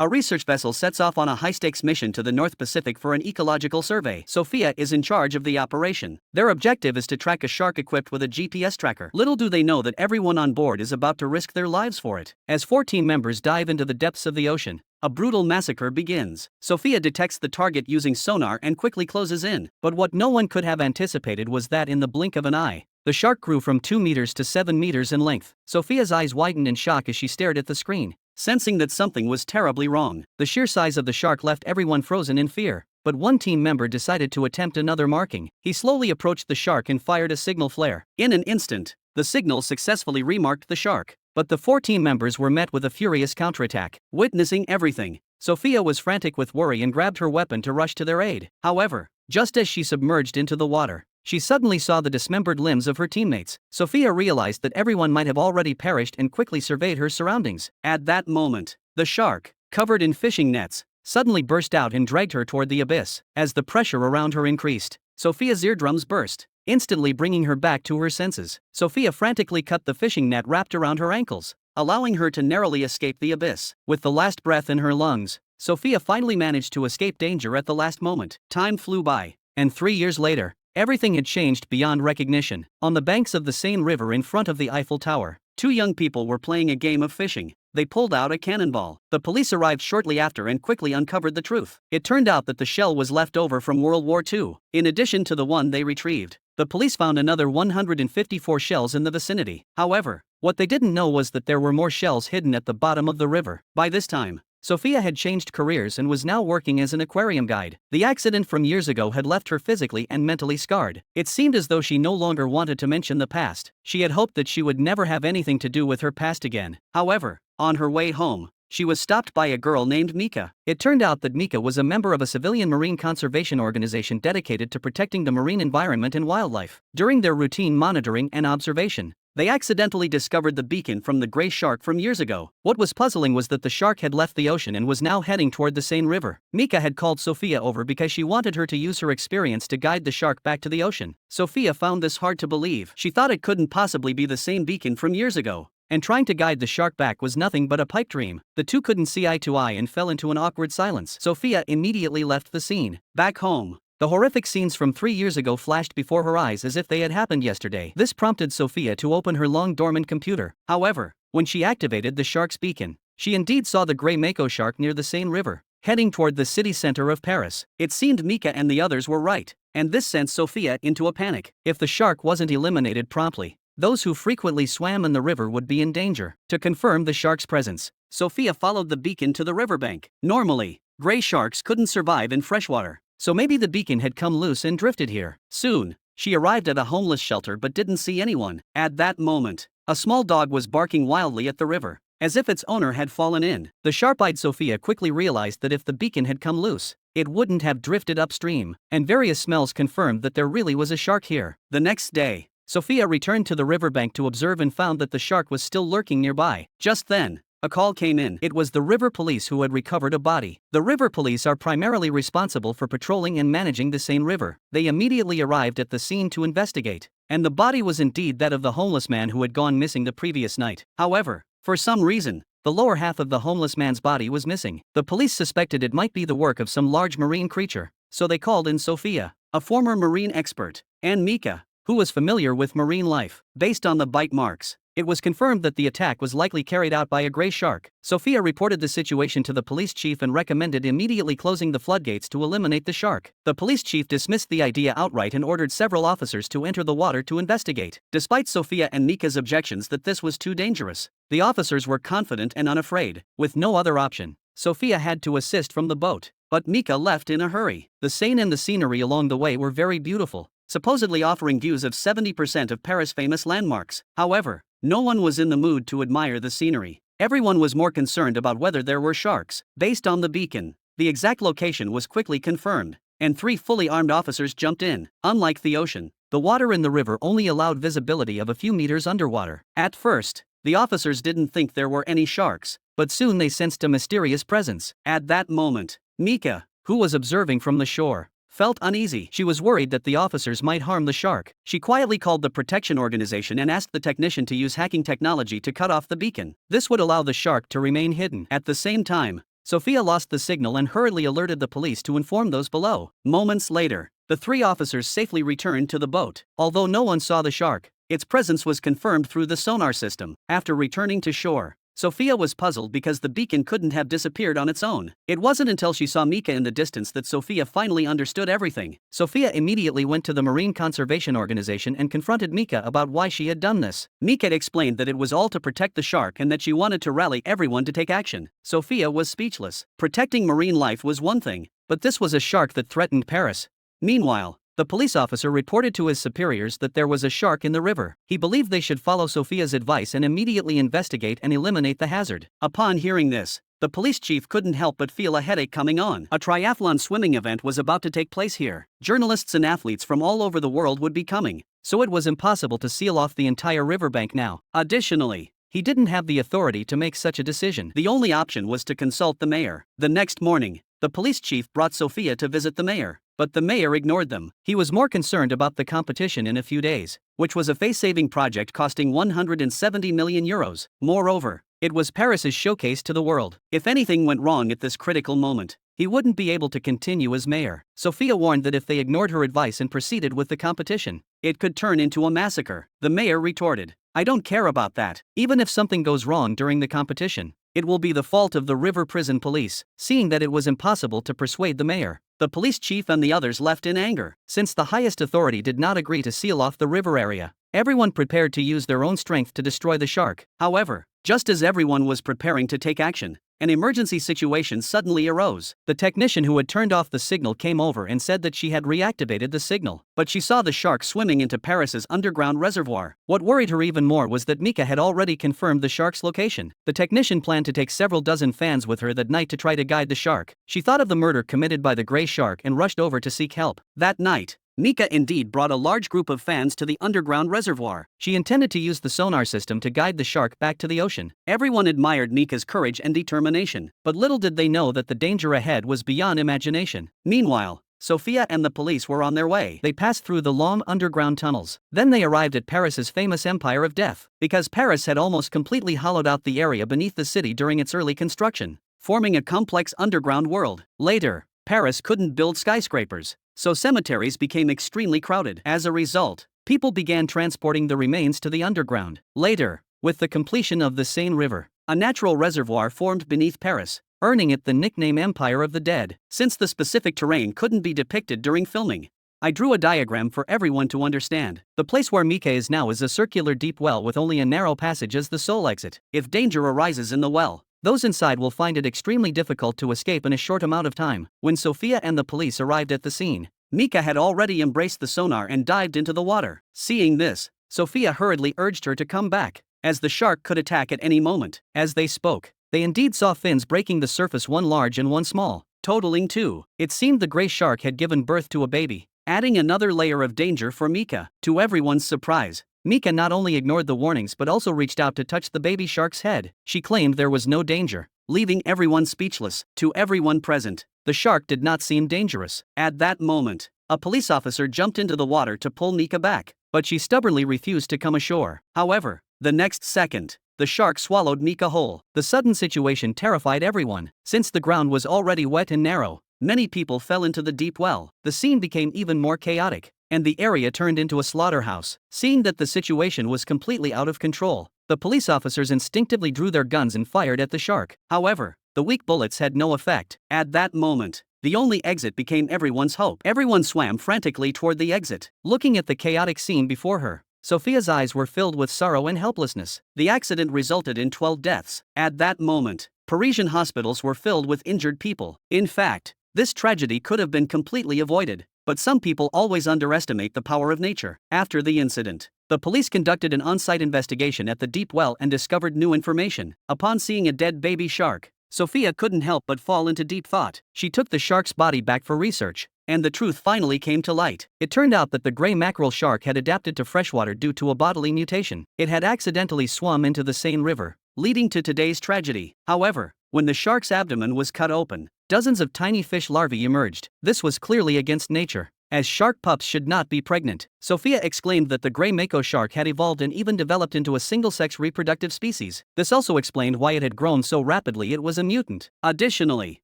A research vessel sets off on a high-stakes mission to the North Pacific for an ecological survey. Sophia is in charge of the operation. Their objective is to track a shark equipped with a GPS tracker. Little do they know that everyone on board is about to risk their lives for it. As 14 members dive into the depths of the ocean, a brutal massacre begins. Sophia detects the target using sonar and quickly closes in. But what no one could have anticipated was that in the blink of an eye, the shark grew from 2 meters to 7 meters in length. Sophia's eyes widened in shock as she stared at the screen, sensing that something was terribly wrong. The sheer size of the shark left everyone frozen in fear. But one team member decided to attempt another marking. He slowly approached the shark and fired a signal flare. In an instant, the signal successfully remarked the shark. But the 4 team members were met with a furious counterattack. Witnessing everything, Sophia was frantic with worry and grabbed her weapon to rush to their aid. However, just as she submerged into the water, she suddenly saw the dismembered limbs of her teammates. Sophia realized that everyone might have already perished and quickly surveyed her surroundings. At that moment, the shark, covered in fishing nets, suddenly burst out and dragged her toward the abyss. As the pressure around her increased, Sophia's eardrums burst, instantly bringing her back to her senses. Sophia frantically cut the fishing net wrapped around her ankles, allowing her to narrowly escape the abyss. With the last breath in her lungs, Sophia finally managed to escape danger at the last moment. Time flew by, and 3 years later, everything had changed beyond recognition. On the banks of the Seine River in front of the Eiffel Tower, 2 young people were playing a game of fishing. They pulled out a cannonball. The police arrived shortly after and quickly uncovered the truth. It turned out that the shell was left over from World War II, in addition to the one they retrieved. The police found another 154 shells in the vicinity. However, what they didn't know was that there were more shells hidden at the bottom of the river. By this time, Sophia had changed careers and was now working as an aquarium guide. The accident from years ago had left her physically and mentally scarred. It seemed as though she no longer wanted to mention the past. She had hoped that she would never have anything to do with her past again. However, on her way home, she was stopped by a girl named Mika. It turned out that Mika was a member of a civilian marine conservation organization dedicated to protecting the marine environment and wildlife. During their routine monitoring and observation, they accidentally discovered the beacon from the gray shark from years ago. What was puzzling was that the shark had left the ocean and was now heading toward the Seine River. Mika had called Sophia over because she wanted her to use her experience to guide the shark back to the ocean. Sophia found this hard to believe. She thought it couldn't possibly be the same beacon from years ago, and trying to guide the shark back was nothing but a pipe dream. The two couldn't see eye to eye and fell into an awkward silence. Sophia immediately left the scene. Back home, the horrific scenes from 3 years ago flashed before her eyes as if they had happened yesterday. This prompted Sophia to open her long-dormant computer. However, when she activated the shark's beacon, she indeed saw the gray mako shark near the Seine River, heading toward the city center of Paris. It seemed Mika and the others were right, and this sent Sophia into a panic. If the shark wasn't eliminated promptly, those who frequently swam in the river would be in danger. To confirm the shark's presence, Sophia followed the beacon to the riverbank. Normally, gray sharks couldn't survive in freshwater, so maybe the beacon had come loose and drifted here. Soon, she arrived at a homeless shelter but didn't see anyone. At that moment, a small dog was barking wildly at the river, as if its owner had fallen in. The sharp-eyed Sophia quickly realized that if the beacon had come loose, it wouldn't have drifted upstream, and various smells confirmed that there really was a shark here. The next day, Sophia returned to the riverbank to observe and found that the shark was still lurking nearby. Just then, a call came in. It was the river police who had recovered a body. The river police are primarily responsible for patrolling and managing the Seine River. They immediately arrived at the scene to investigate, and the body was indeed that of the homeless man who had gone missing the previous night. However, for some reason, the lower half of the homeless man's body was missing. The police suspected it might be the work of some large marine creature, so they called in Sophia, a former marine expert, and Mika, who was familiar with marine life. Based on the bite marks, it was confirmed that the attack was likely carried out by a gray shark. Sophia reported the situation to the police chief and recommended immediately closing the floodgates to eliminate the shark. The police chief dismissed the idea outright and ordered several officers to enter the water to investigate. Despite Sophia and Mika's objections that this was too dangerous, the officers were confident and unafraid. With no other option, Sophia had to assist from the boat, but Mika left in a hurry. The Seine and the scenery along the way were very beautiful, supposedly offering views of 70% of Paris' famous landmarks. However, no one was in the mood to admire the scenery. Everyone was more concerned about whether there were sharks. Based on the beacon, the exact location was quickly confirmed, and 3 fully armed officers jumped in. Unlike the ocean, the water in the river only allowed visibility of a few meters underwater. At first, the officers didn't think there were any sharks, but soon they sensed a mysterious presence. At that moment, Mika, who was observing from the shore, felt uneasy. She was worried that the officers might harm the shark. She quietly called the protection organization and asked the technician to use hacking technology to cut off the beacon. This would allow the shark to remain hidden. At the same time, Sophia lost the signal and hurriedly alerted the police to inform those below. Moments later, the 3 officers safely returned to the boat. Although no one saw the shark, its presence was confirmed through the sonar system. After returning to shore, Sophia was puzzled because the beacon couldn't have disappeared on its own. It wasn't until she saw Mika in the distance that Sophia finally understood everything. Sophia immediately went to the Marine Conservation Organization and confronted Mika about why she had done this. Mika explained that it was all to protect the shark and that she wanted to rally everyone to take action. Sophia was speechless. Protecting marine life was one thing, but this was a shark that threatened Paris. Meanwhile, the police officer reported to his superiors that there was a shark in the river. He believed they should follow Sophia's advice and immediately investigate and eliminate the hazard. Upon hearing this, the police chief couldn't help but feel a headache coming on. A triathlon swimming event was about to take place here. Journalists and athletes from all over the world would be coming, so it was impossible to seal off the entire riverbank now. Additionally, he didn't have the authority to make such a decision. The only option was to consult the mayor. The next morning, the police chief brought Sophia to visit the mayor, but the mayor ignored them. He was more concerned about the competition in a few days, which was a face-saving project costing 170 million euros. Moreover, it was Paris's showcase to the world. If anything went wrong at this critical moment, he wouldn't be able to continue as mayor. Sophia warned that if they ignored her advice and proceeded with the competition, it could turn into a massacre. The mayor retorted, "I don't care about that. Even if something goes wrong during the competition, it will be the fault of the river prison police." Seeing that it was impossible to persuade the mayor, the police chief and the others left in anger. Since the highest authority did not agree to seal off the river area, everyone prepared to use their own strength to destroy the shark. However, just as everyone was preparing to take action, an emergency situation suddenly arose. The technician who had turned off the signal came over and said that she had reactivated the signal, but she saw the shark swimming into Paris's underground reservoir. What worried her even more was that Mika had already confirmed the shark's location. The technician planned to take several dozen fans with her that night to try to guide the shark. She thought of the murder committed by the gray shark and rushed over to seek help. That night, Mika indeed brought a large group of fans to the underground reservoir. She intended to use the sonar system to guide the shark back to the ocean. Everyone admired Mika's courage and determination, but little did they know that the danger ahead was beyond imagination. Meanwhile, Sophia and the police were on their way. They passed through the long underground tunnels. Then they arrived at Paris's famous Empire of Death. Because Paris had almost completely hollowed out the area beneath the city during its early construction, forming a complex underground world. Later, Paris couldn't build skyscrapers, so cemeteries became extremely crowded. As a result, people began transporting the remains to the underground. Later, with the completion of the Seine River, a natural reservoir formed beneath Paris, earning it the nickname Empire of the Dead. Since the specific terrain couldn't be depicted during filming, I drew a diagram for everyone to understand. The place where Mika is now is a circular deep well with only a narrow passage as the sole exit. If danger arises in the well, those inside will find it extremely difficult to escape in a short amount of time. When Sophia and the police arrived at the scene, Mika had already embraced the sonar and dived into the water. Seeing this, Sophia hurriedly urged her to come back, as the shark could attack at any moment. As they spoke, they indeed saw fins breaking the surface, one large and one small, totaling 2. It seemed the gray shark had given birth to a baby, adding another layer of danger for Mika. To everyone's surprise, Mika not only ignored the warnings but also reached out to touch the baby shark's head. She claimed there was no danger, leaving everyone speechless. To everyone present, the shark did not seem dangerous. At that moment, a police officer jumped into the water to pull Mika back, but she stubbornly refused to come ashore. However, the next second, the shark swallowed Mika whole. The sudden situation terrified everyone. Since the ground was already wet and narrow, many people fell into the deep well. The scene became even more chaotic, and the area turned into a slaughterhouse. Seeing that the situation was completely out of control, the police officers instinctively drew their guns and fired at the shark. However, the weak bullets had no effect. At that moment, the only exit became everyone's hope. Everyone swam frantically toward the exit. Looking at the chaotic scene before her, Sophia's eyes were filled with sorrow and helplessness. The accident resulted in 12 deaths. At that moment, Parisian hospitals were filled with injured people. In fact, this tragedy could have been completely avoided, but some people always underestimate the power of nature. After the incident, the police conducted an on-site investigation at the deep well and discovered new information. Upon seeing a dead baby shark, Sophia couldn't help but fall into deep thought. She took the shark's body back for research, and the truth finally came to light. It turned out that the gray mackerel shark had adapted to freshwater due to a bodily mutation. It had accidentally swum into the Seine River, leading to today's tragedy. However, when the shark's abdomen was cut open, dozens of tiny fish larvae emerged. This was clearly against nature. as shark pups should not be pregnant. Sophia exclaimed that the gray mako shark had evolved and even developed into a single-sex reproductive species. This also explained why it had grown so rapidly. It was a mutant. Additionally,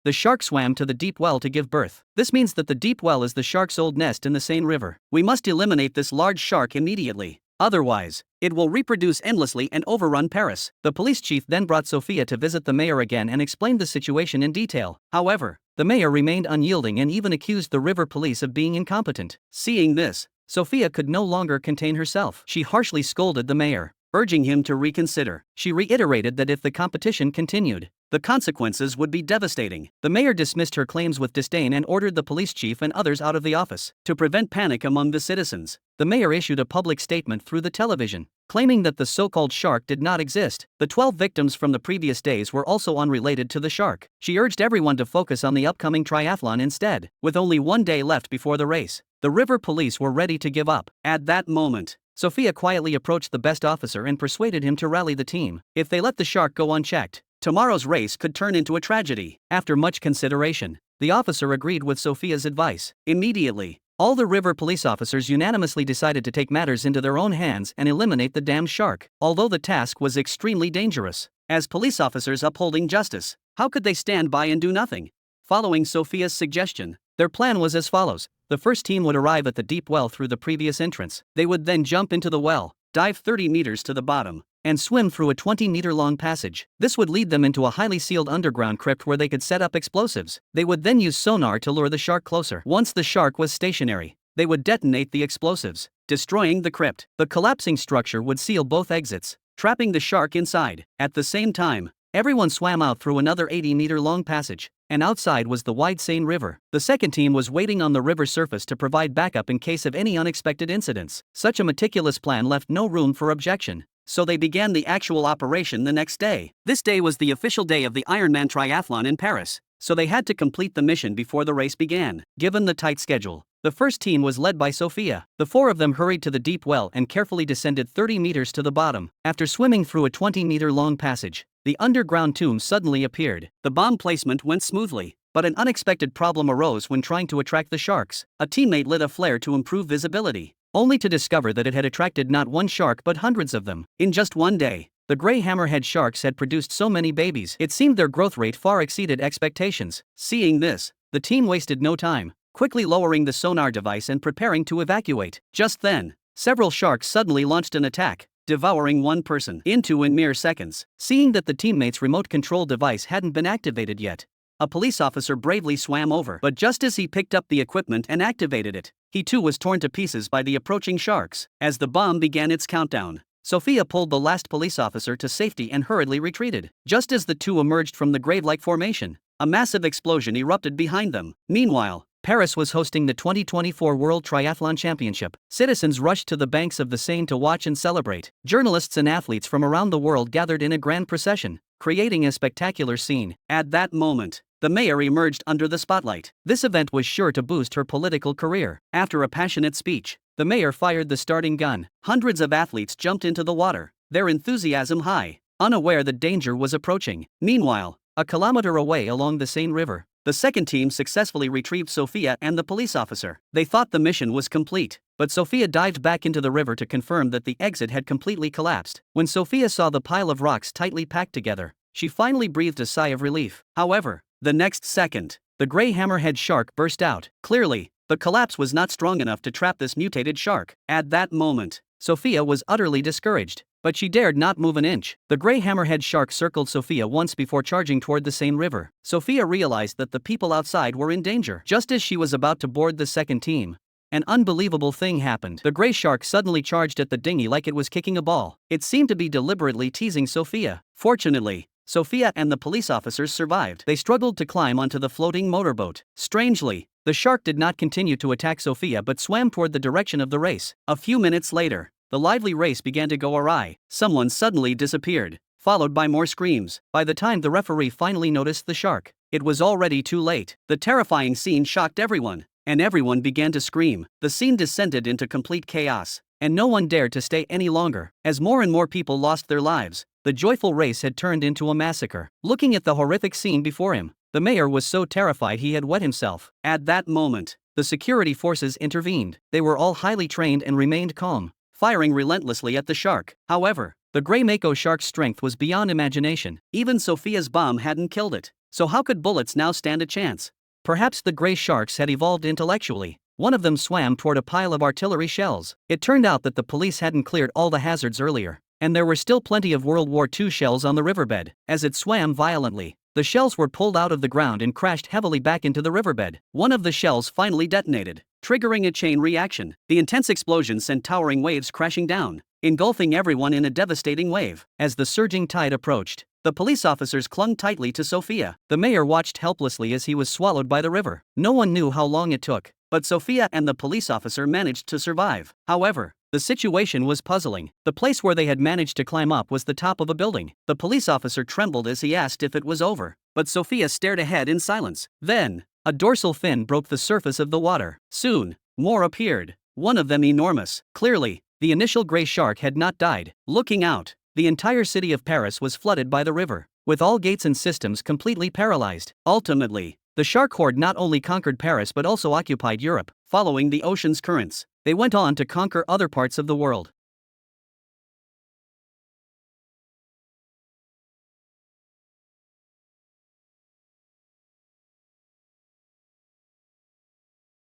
the shark swam to the deep well to give birth. This means that the deep well is the shark's old nest in the Seine River. We must eliminate this large shark immediately. Otherwise, it will reproduce endlessly and overrun Paris. The police chief then brought Sophia to visit the mayor again and explained the situation in detail. However, the mayor remained unyielding and even accused the river police of being incompetent. Seeing this, Sophia could no longer contain herself. She harshly scolded the mayor, urging him to reconsider. She reiterated that if the competition continued, the consequences would be devastating. The mayor dismissed her claims with disdain and ordered the police chief and others out of the office. To prevent panic among the citizens, the mayor issued a public statement through the television, claiming that the so-called shark did not exist. The 12 victims from the previous days were also unrelated to the shark. She urged everyone to focus on the upcoming triathlon instead. With only one day left before the race, the river police were ready to give up. At that moment, Sophia quietly approached the best officer and persuaded him to rally the team. If they let the shark go unchecked, tomorrow's race could turn into a tragedy. After much consideration, the officer agreed with Sophia's advice. Immediately, all the river police officers unanimously decided to take matters into their own hands and eliminate the damned shark. Although the task was extremely dangerous, as police officers upholding justice, how could they stand by and do nothing? Following Sophia's suggestion, their plan was as follows. The first team would arrive at the deep well through the previous entrance. They would then jump into the well, dive 30 meters to the bottom, and swim through a 20-meter-long passage. This would lead them into a highly sealed underground crypt where they could set up explosives. They would then use sonar to lure the shark closer. Once the shark was stationary, they would detonate the explosives, destroying the crypt. The collapsing structure would seal both exits, trapping the shark inside. At the same time, everyone swam out through another 80-meter-long passage, and outside was the wide Seine River. The second team was waiting on the river surface to provide backup in case of any unexpected incidents. Such a meticulous plan left no room for objection, so they began the actual operation the next day. This day was the official day of the Ironman triathlon in Paris, so they had to complete the mission before the race began. Given the tight schedule, the first team was led by Sophia. The four of them hurried to the deep well and carefully descended 30 meters to the bottom. After swimming through a 20-meter-long passage, the underground tomb suddenly appeared. The bomb placement went smoothly, but an unexpected problem arose when trying to attract the sharks. A teammate lit a flare to improve visibility, only to discover that it had attracted not one shark but hundreds of them. In just one day, the gray hammerhead sharks had produced so many babies, it seemed their growth rate far exceeded expectations. Seeing this, the team wasted no time, quickly lowering the sonar device and preparing to evacuate. Just then, several sharks suddenly launched an attack, devouring one person in mere seconds. Seeing that the teammate's remote control device hadn't been activated yet, a police officer bravely swam over. But just as he picked up the equipment and activated it, he too was torn to pieces by the approaching sharks. As the bomb began its countdown, Sophia pulled the last police officer to safety and hurriedly retreated. Just as the two emerged from the grave-like formation, a massive explosion erupted behind them. Meanwhile, Paris was hosting the 2024 World Triathlon Championship. Citizens rushed to the banks of the Seine to watch and celebrate. Journalists and athletes from around the world gathered in a grand procession, creating a spectacular scene. At that moment, the mayor emerged under the spotlight. This event was sure to boost her political career. After a passionate speech, the mayor fired the starting gun. Hundreds of athletes jumped into the water, their enthusiasm high, unaware that danger was approaching. Meanwhile, a kilometer away along the Seine River, the second team successfully retrieved Sophia and the police officer. They thought the mission was complete, but Sophia dived back into the river to confirm that the exit had completely collapsed. When Sophia saw the pile of rocks tightly packed together, she finally breathed a sigh of relief. However, the next second, the gray hammerhead shark burst out. Clearly, the collapse was not strong enough to trap this mutated shark. At that moment, Sophia was utterly discouraged, but she dared not move an inch. The gray hammerhead shark circled Sophia once before charging toward the Seine River. Sophia realized that the people outside were in danger. Just as she was about to board the second team, an unbelievable thing happened. The gray shark suddenly charged at the dinghy like it was kicking a ball. It seemed to be deliberately teasing Sophia. Fortunately, Sophia and the police officers survived. They struggled to climb onto the floating motorboat. Strangely, the shark did not continue to attack Sophia but swam toward the direction of the race. A few minutes later, the lively race began to go awry. Someone suddenly disappeared, followed by more screams. By the time the referee finally noticed the shark, it was already too late. The terrifying scene shocked everyone, and everyone began to scream. The scene descended into complete chaos, and no one dared to stay any longer. As more and more people lost their lives, the joyful race had turned into a massacre. Looking at the horrific scene before him, the mayor was so terrified he had wet himself. At that moment, the security forces intervened. They were all highly trained and remained calm, firing relentlessly at the shark. However, the gray mako shark's strength was beyond imagination. Even Sophia's bomb hadn't killed it. So how could bullets now stand a chance? Perhaps the gray sharks had evolved intellectually. One of them swam toward a pile of artillery shells. It turned out that the police hadn't cleared all the hazards earlier, and there were still plenty of World War II shells on the riverbed. As it swam violently, the shells were pulled out of the ground and crashed heavily back into the riverbed. One of the shells finally detonated, triggering a chain reaction. The intense explosion sent towering waves crashing down, engulfing everyone in a devastating wave. As the surging tide approached, the police officers clung tightly to Sophia. The mayor watched helplessly as he was swallowed by the river. No one knew how long it took, but Sophia and the police officer managed to survive. However, the situation was puzzling. The place where they had managed to climb up was the top of a building. The police officer trembled as he asked if it was over, but Sophia stared ahead in silence. Then, a dorsal fin broke the surface of the water. Soon, more appeared, one of them enormous. Clearly, the initial gray shark had not died. Looking out, the entire city of Paris was flooded by the river, with all gates and systems completely paralyzed. Ultimately, the shark horde not only conquered Paris but also occupied Europe. Following the ocean's currents, they went on to conquer other parts of the world.